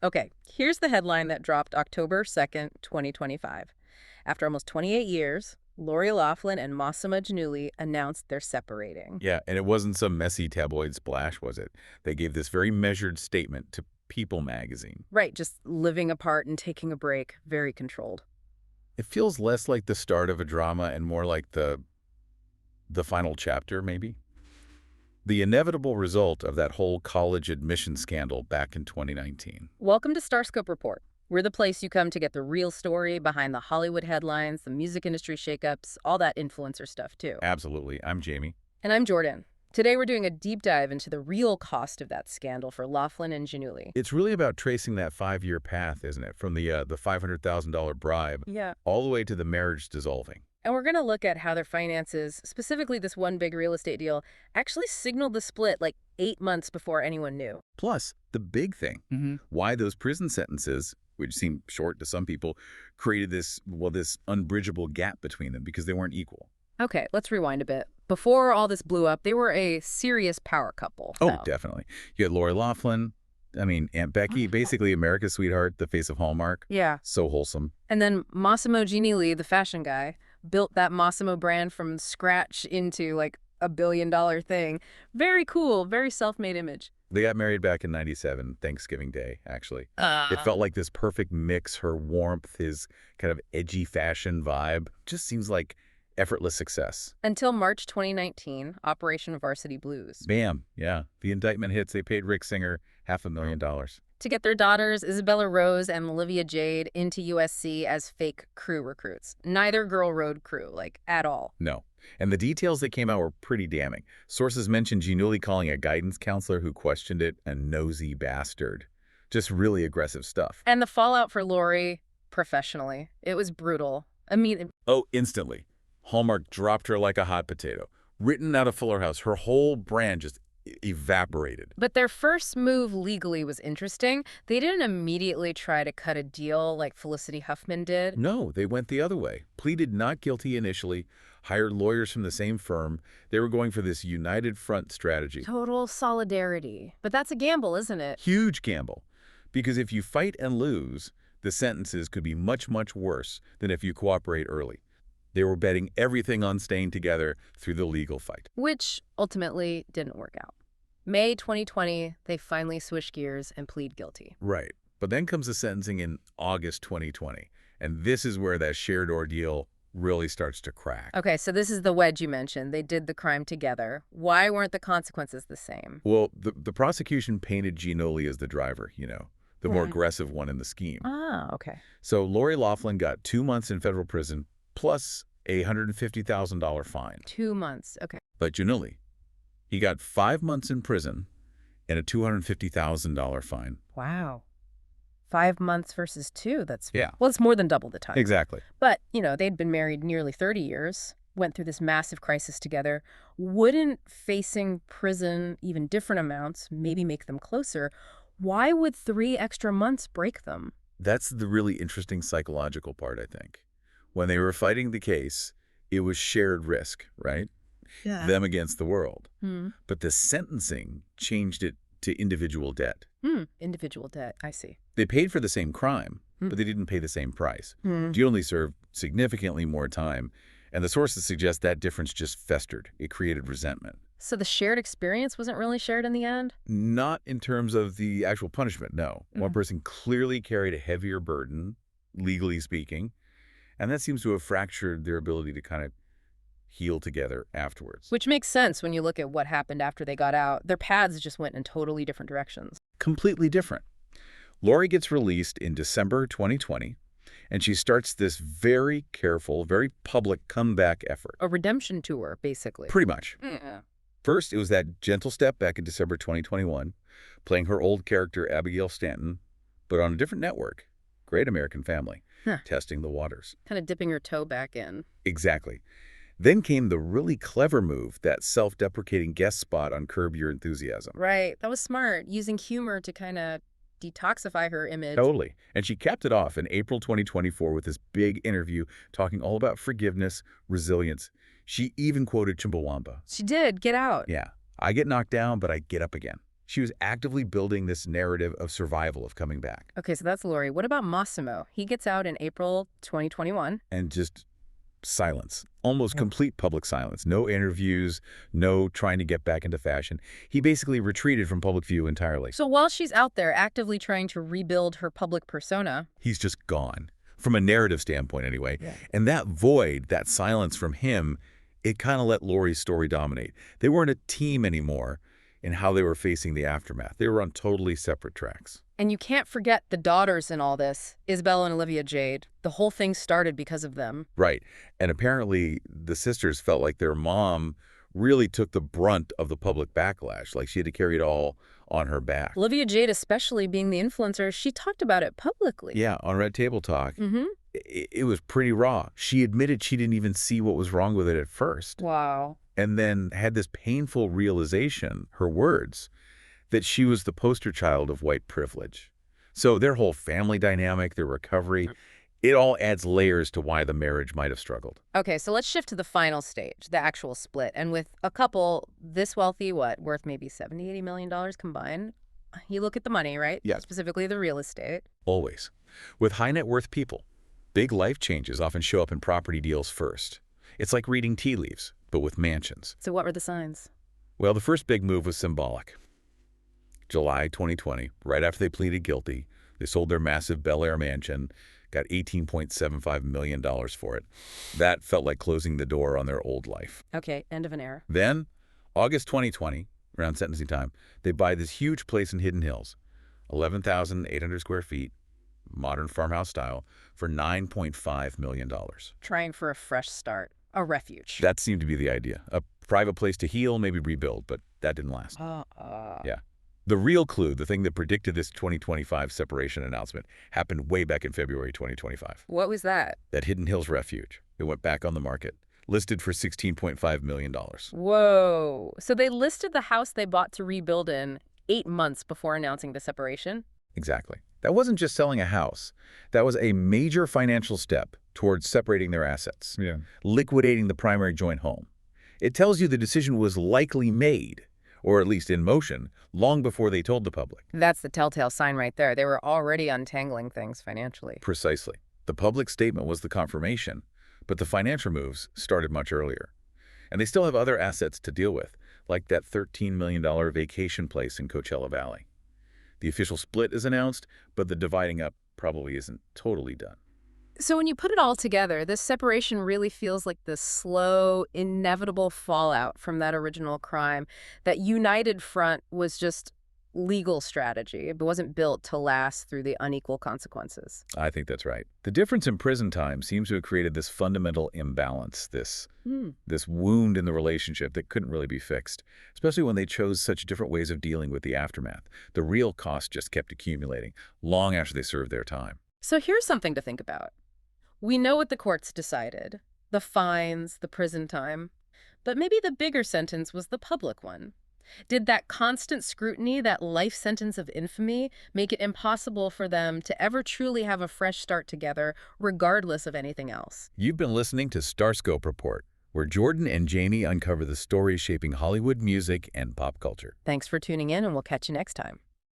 Okay, here's the headline that dropped October 2nd, 2025. After almost 28 years, Lori Loughlin and Mossimo Giannulli announced they're separating. Yeah, and it wasn't some messy tabloid splash, was it? They gave this very measured statement to People magazine. Right, just living apart and taking a break, very controlled. It feels less like the start of a drama and more like the final chapter, maybe? The inevitable result of that whole college admission scandal back in 2019. Welcome to Starscope Report. We're the place you come to get the real story behind the Hollywood headlines, the music industry shakeups, all that influencer stuff, too. Absolutely. I'm Jamie. And I'm Jordan. Today we're doing a deep dive into the real cost of that scandal for Loughlin and Giannulli. It's really about tracing that 5-year path, isn't it? From the $500,000 bribe Yeah. all the way to the marriage dissolving. And we're going to look at how their finances, specifically this one big real estate deal, actually signaled the split like 8 months before anyone knew. Plus, the big thing, why those prison sentences, which seem short to some people, created this unbridgeable gap between them because they weren't equal. Okay, let's rewind a bit. Before all this blew up, they were a serious power couple. Oh, definitely. You had Lori Loughlin, Aunt Becky, basically America's sweetheart, the face of Hallmark. Yeah. So wholesome. And then Mossimo Giannulli, the fashion guy, built that Mossimo brand from scratch into like a billion-dollar thing. Very cool, very self-made image. They got married back in '97, Thanksgiving Day, actually. It felt like this perfect mix, her warmth, his kind of edgy fashion vibe. Just seems like effortless success. Until March 2019, Operation Varsity Blues. Bam, yeah. The indictment hits, they paid Rick Singer $500,000. To get their daughters, Isabella Rose and Olivia Jade, into USC as fake crew recruits. Neither girl rode crew, like, at all. No. And the details that came out were pretty damning. Sources mentioned Giannulli calling a guidance counselor who questioned it a nosy bastard. Just really aggressive stuff. And the fallout for Lori, professionally, it was brutal. Oh, instantly. Hallmark dropped her like a hot potato. Written out of Fuller House, her whole brand just evaporated. But their first move legally was interesting. They didn't immediately try to cut a deal like Felicity Huffman did. No, they went the other way. Pleaded not guilty initially, hired lawyers from the same firm. They were going for this united front strategy. Total solidarity. But that's a gamble, isn't it? Huge gamble. Because if you fight and lose, the sentences could be much, much worse than if you cooperate early. They were betting everything on staying together through the legal fight. Which ultimately didn't work out. May 2020, they finally switch gears and plead guilty. Right. But then comes the sentencing in August 2020. And this is where that shared ordeal really starts to crack. Okay, so this is the wedge you mentioned. They did the crime together. Why weren't the consequences the same? Well, the prosecution painted Giannulli as the driver, the more aggressive one in the scheme. Ah, okay. So Lori Loughlin got 2 months in federal prison plus a $150,000 fine. 2 months, okay. But Giannulli, he got 5 months in prison and a $250,000 fine. Wow. 5 months versus 2, Yeah. Well, it's more than double the time. Exactly. But, they'd been married nearly 30 years, went through this massive crisis together. Wouldn't facing prison, even different amounts, maybe make them closer? Why would 3 extra months break them? That's the really interesting psychological part, I think. When they were fighting the case, it was shared risk, right? Yeah. Them against the world. But the sentencing changed it to individual debt. Individual debt, I see. They paid for the same crime, but they didn't pay the same price. Giannulli served significantly more time, and the sources suggest that difference just festered. It created resentment. So the shared experience wasn't really shared in the end? Not in terms of the actual punishment, no. One person clearly carried a heavier burden, legally speaking, and that seems to have fractured their ability to kind of heal together afterwards. Which makes sense when you look at what happened after they got out. Their paths just went in totally different directions. Completely different. Lori gets released in December 2020, and she starts this very careful, very public comeback effort. A redemption tour, basically. Pretty much. Yeah. First, it was that gentle step back in December 2021, playing her old character Abigail Stanton, but on a different network, Great American Family, testing the waters. Kind of dipping her toe back in. Exactly. Then came the really clever move, that self-deprecating guest spot on Curb Your Enthusiasm. Right. That was smart, using humor to kind of detoxify her image. Totally. And she capped it off in April 2024 with this big interview talking all about forgiveness, resilience. She even quoted Chumbawamba. She did. Get out. Yeah. I get knocked down, but I get up again. She was actively building this narrative of survival, of coming back. Okay, so that's Lori. What about Mossimo? He gets out in April 2021. And just silence, almost complete public silence. No interviews, no trying to get back into fashion. He basically retreated from public view entirely. So while she's out there actively trying to rebuild her public persona, He's just gone, from a narrative standpoint anyway. Yeah. And that void, that silence from him, it kind of let Lori's story dominate. They weren't a team anymore in how they were facing the aftermath. They were on totally separate tracks. and you can't forget the daughters in all this, Isabel and Olivia Jade. The whole thing started because of them. Right. And apparently the sisters felt like their mom really took the brunt of the public backlash, like she had to carry it all on her back. Olivia Jade, especially being the influencer, she talked about it publicly. Yeah, on Red Table Talk. It was pretty raw. She admitted she didn't even see what was wrong with it at first. Wow. And then had this painful realization, her words, that she was the poster child of white privilege. So their whole family dynamic, their recovery, it all adds layers to why the marriage might have struggled. Okay, so let's shift to the final stage, the actual split. And with a couple this wealthy, worth maybe $70–80 million combined, you look at the money, right? Yeah. Specifically the real estate. Always. With high net worth people, big life changes often show up in property deals first. It's like reading tea leaves, but with mansions. So what were the signs? Well, the first big move was symbolic. July 2020, right after they pleaded guilty, they sold their massive Bel Air mansion, got $18.75 million for it. That felt like closing the door on their old life. Okay, end of an era. Then, August 2020, around sentencing time, they buy this huge place in Hidden Hills, 11,800 square feet, modern farmhouse style, for $9.5 million. Trying for a fresh start, a refuge. That seemed to be the idea. A private place to heal, maybe rebuild, but that didn't last. Yeah. The real clue, the thing that predicted this 2025 separation announcement, happened way back in February 2025. What was that? That Hidden Hills refuge. It went back on the market, listed for $16.5 million. Whoa. So they listed the house they bought to rebuild in 8 months before announcing the separation? Exactly. That wasn't just selling a house. That was a major financial step towards separating their assets, liquidating the primary joint home. It tells you the decision was likely made, or at least in motion, long before they told the public. That's the telltale sign right there. They were already untangling things financially. Precisely. The public statement was the confirmation, but the financial moves started much earlier. And they still have other assets to deal with, like that $13 million vacation place in Coachella Valley. The official split is announced, but the dividing up probably isn't totally done. So when you put it all together, this separation really feels like the slow, inevitable fallout from that original crime. That united front was just legal strategy. It wasn't built to last through the unequal consequences. I think that's right. The difference in prison time seems to have created this fundamental imbalance, this wound in the relationship that couldn't really be fixed, especially when they chose such different ways of dealing with the aftermath. The real cost just kept accumulating long after they served their time. So here's something to think about. We know what the courts decided, the fines, the prison time, but maybe the bigger sentence was the public one. Did that constant scrutiny, that life sentence of infamy, make it impossible for them to ever truly have a fresh start together, regardless of anything else? You've been listening to Starscope Report, where Jordan and Jamie uncover the stories shaping Hollywood music and pop culture. Thanks for tuning in, and we'll catch you next time.